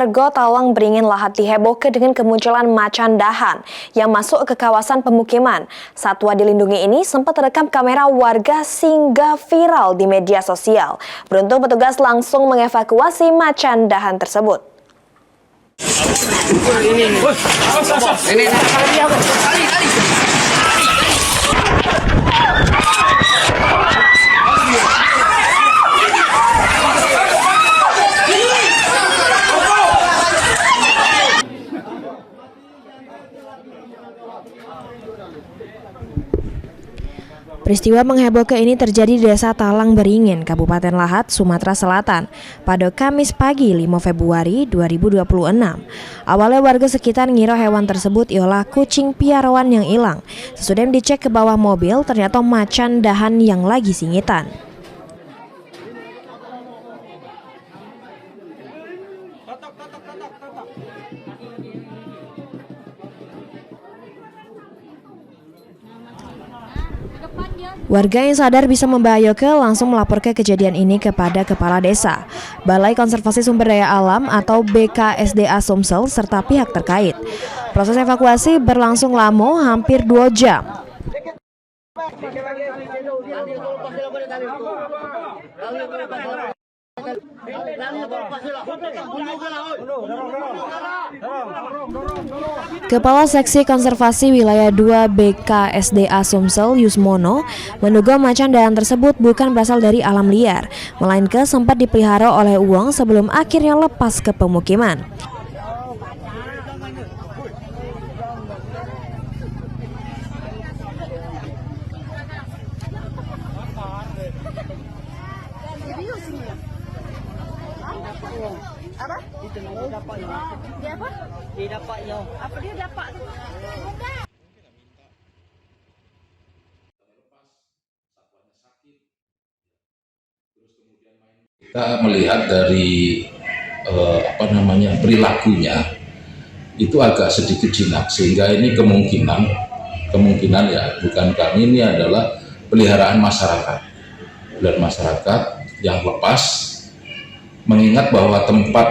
Warga Talang Beringin Lahat dihebohkan dengan kemunculan macan dahan yang masuk ke kawasan pemukiman. Satwa dilindungi ini sempat terekam kamera warga sehingga viral di media sosial. Beruntung petugas langsung mengevakuasi macan dahan tersebut. Peristiwa menghebohkan ini terjadi di Desa Talang Beringin, Kabupaten Lahat, Sumatera Selatan, pada Kamis pagi 5 Februari 2026. Awalnya warga sekitar ngira hewan tersebut ialah kucing piaraan yang hilang. Sesudah dicek ke bawah mobil, ternyata macan dahan yang lagi singitan. Warga yang sadar bisa membahayakan langsung melaporkan kejadian ini kepada Kepala Desa, Balai Konservasi Sumber Daya Alam atau BKSDA Sumsel serta pihak terkait. Proses evakuasi berlangsung lama hampir 2 jam. Kepala Seksi Konservasi Wilayah 2 BKSDA Sumsel Yusmono menduga macan dahan tersebut bukan berasal dari alam liar, melainkan sempat dipelihara oleh Uang sebelum akhirnya lepas ke pemukiman. Apa? Itu dia dapat yo. Dia apa? Dia dapat yo. Apa dia dapat? Kita melihat dari perilakunya itu agak sedikit jinak, sehingga ini kemungkinan ya bukan kami, ini adalah peliharaan masyarakat yang lepas. Mengingat bahwa tempat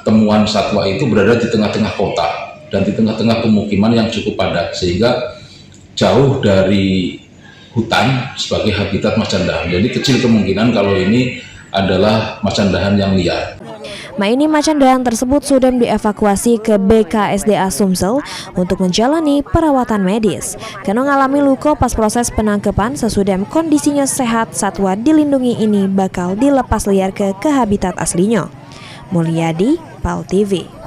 temuan satwa itu berada di tengah-tengah kota dan di tengah-tengah pemukiman yang cukup padat, sehingga jauh dari hutan sebagai habitat macan dahan. Jadi kecil kemungkinan kalau ini adalah macan dahan yang liar. Ini macan dahan tersebut sudah dievakuasi ke BKSDA Sumsel untuk menjalani perawatan medis. Karena mengalami luka pas proses penangkapan, sesudah kondisinya sehat, satwa dilindungi ini bakal dilepas liar ke habitat aslinya. Mulyadi, PAL TV.